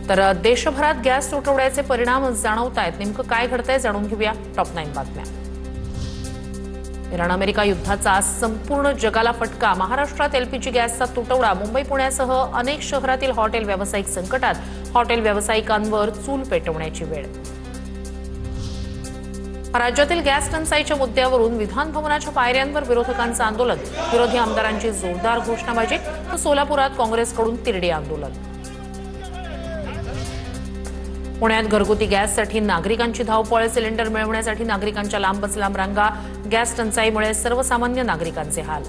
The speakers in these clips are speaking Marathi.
तर देशभरात गॅस तुटवड्याचे परिणाम जाणवत आहेत. नेमकं काय घडतंय जाणून घेऊया टॉप 9 बातम्या. इराण अमेरिका युद्धाचा संपूर्ण जगाला फटका. महाराष्ट्रात एलपीजी गॅसचा तुटवडा. मुंबई पुण्यासह अनेक शहरातील हॉटेल व्यावसायिक संकटात. हॉटेल व्यावसायिकांवर चूल पेटवण्याची वेळ. राज्यातील गॅस टंचाईच्या मुद्द्यावरून विधान भवनाच्या पायऱ्यांवर विरोधकांचं आंदोलन. विरोधी आमदारांची जोरदार घोषणाबाजी. तर सोलापुरात काँग्रेसकडून तिरडी आंदोलन. पुण्यात घरगुती गॅससाठी नागरिकांची धावपळ. सिलेंडर मिळवण्यासाठी नागरिकांच्या लांबच लांब रांगा. गॅस टंचाईमुळे सर्वसामान्य नागरिकांचे हाल.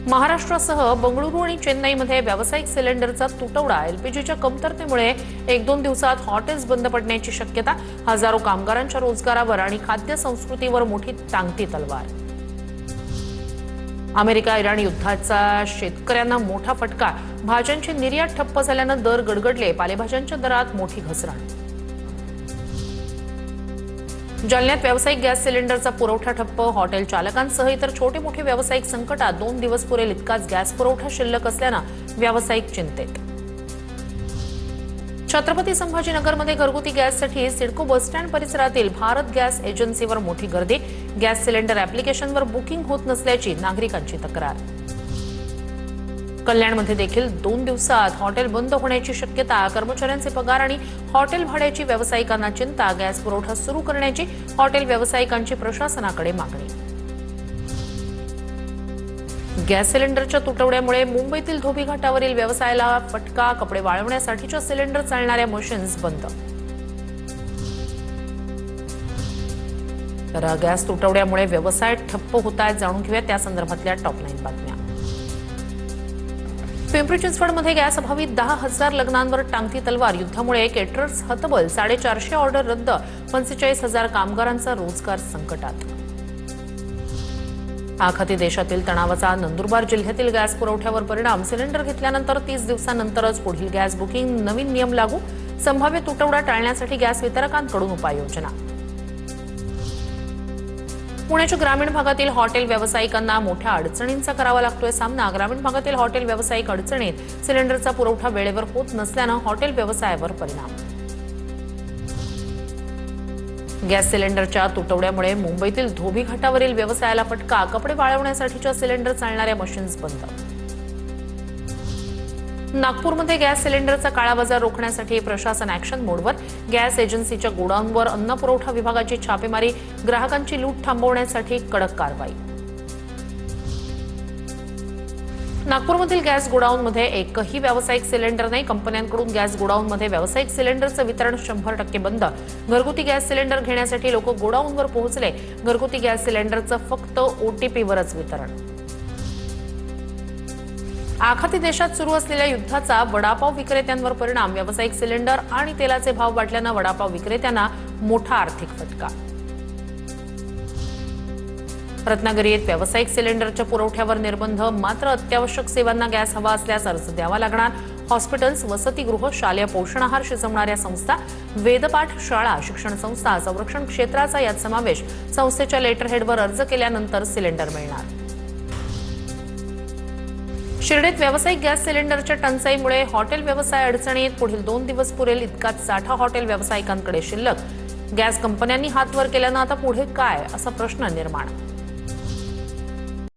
महाराष्ट्रासह बंगळुरू आणि चेन्नईमध्ये व्यावसायिक सिलेंडरचा तुटवडा. एलपीजीच्या कमतरतेमुळे 1-2 दिवसात हॉटेल्स बंद पडण्याची शक्यता. हजारो कामगारांच्या रोजगारावर आणि खाद्य संस्कृतीवर मोठी टांगती तलवार. अमेरिका इराण युद्धाचा शेतकऱ्यांना मोठा फटका. भाज्यांची निर्यात ठप्प झाल्यानं दर गडगडले. पालेभाज्यांच्या दरात मोठी घसरण. जालन्यात व्यावसायिक गॅस सिलेंडरचा पुरवठा ठप्प. हॉटेल चालकांसह इतर छोटे मोठे व्यावसायिक संकटात. 2 दिवस पुरेल इतकाच गॅस पुरवठा शिल्लक असल्यानं व्यावसायिक चिंतेत. छत्रपती संभाजीनगरमध्ये घरगुती गॅससाठी सिडको बसस्टँड परिसरातील भारत गॅस एजन्सीवर मोठी गर्दी. गॅस सिलेंडर ॲप्लिकेशनवर बुकिंग होत नसल्याची नागरिकांची तक्रार. कल्याणमध्ये देखील 2 दिवसात हॉटेल बंद होण्याची शक्यता. कर्मचाऱ्यांचे पगार आणि हॉटेल भाड्याची व्यावसायिकांना चिंता. गॅस पुरवठा सुरू करण्याची हॉटेल व्यावसायिकांची प्रशासनाकडे मागणी. गॅस सिलेंडरच्या तुटवड्यामुळे मुंबईतील धोबी घाटावरील व्यवसायाला फटका. कपडे वाळवण्यासाठीच्या सिलेंडर चालणाऱ्या मशीन्स बंद. तर गॅस तुटवड्यामुळे व्यवसाय ठप्प होत आहेत. जाणून घेऊया त्या संदर्भातल्या टॉप 9 बातम्या. पिंपरी चिंचवडमध्ये गॅस अभावी 10,000 लग्नांवर टांगती तलवार. युद्धामुळे केटरर्स हतबल. 450 ऑर्डर रद्द. 45,000 कामगारांचा रोजगार संकटात. आखाती देशातील तणावाचा नंदुरबार जिल्ह्यातील गॅस पुरवठ्यावर परिणाम. सिलेंडर घेतल्यानंतर 30 दिवसांनंतरच पुढील गॅस बुकिंग. नवीन नियम लागू. संभाव्य तुटवडा टाळण्यासाठी गॅस वितरकांकडून उपाययोजना. पुण्याच्या ग्रामीण भागातील हॉटेल व्यावसायिकांना मोठ्या अडचणींचा करावा लागतोय सामना. ग्रामीण भागातील हॉटेल व्यावसायिक अडचणीत. सिलेंडरचा पुरवठा वेळेवर होत नसल्यानं हॉटेल व्यवसायावर परिणाम. गॅस सिलेंडरच्या तुटवड्यामुळे मुंबईतील धोबी घाटावरील व्यवसायाला फटका. कपडे वाळवण्यासाठीच्या सिलेंडर चालणाऱ्या मशीन्स बंद. नागपूरमध्ये गॅस सिलेंडरचा काळाबाजार रोखण्यासाठी प्रशासन ॲक्शन मोडवर. गॅस एजन्सीच्या गोडाऊनवर अन्न पुरवठा विभागाची छापेमारी. ग्राहकांची लूट थांबवण्यासाठी कडक कारवाई. नागपूरमधील गॅस गोडाऊनमध्ये एकही व्यावसायिक सिलेंडर नाही. कंपन्यांकडून गॅस गोडाऊनमध्ये व्यावसायिक सिलेंडरचं वितरण 100% बंद. घरगुती गॅस सिलेंडर घेण्यासाठी लोक गोडाऊनवर पोहोचले. घरगुती गॅस सिलेंडरचं फक्त OTPवरच वितरण. आखाती देशात सुरू असलेल्या युद्धाचा वडापाव विक्रेत्यांवर परिणाम. व्यावसायिक सिलेंडर आणि तेलाचे भाव वाढल्यानं वडापाव विक्रेत्यांना मोठा आर्थिक फटका. रत्नागिरीत व्यावसायिक सिलेंडरच्या पुरवठ्यावर निर्बंध. मात्र अत्यावश्यक सेवांना गॅस हवा असल्यास अर्ज द्यावा लागणार. हॉस्पिटल्स, वसतिगृह, शालेय पोषण आहार शिजवणाऱ्या संस्था, वेदपाठ शाळा, शिक्षण संस्था, संरक्षण क्षेत्राचा यात समावेश. संस्थेच्या लेटरहेडवर अर्ज केल्यानंतर सिलेंडर मिळणार. शिर्डीत व्यावसायिक गॅस सिलेंडरच्या टंचाईमुळे हॉटेल व्यवसाय अडचणीत. पुढील 2 दिवस पुरेल इतकाच साठा हॉटेल व्यावसायिकांकडे शिल्लक. गॅस कंपन्यांनी हात वर केल्यानं आता पुढे काय असा प्रश्न निर्माण.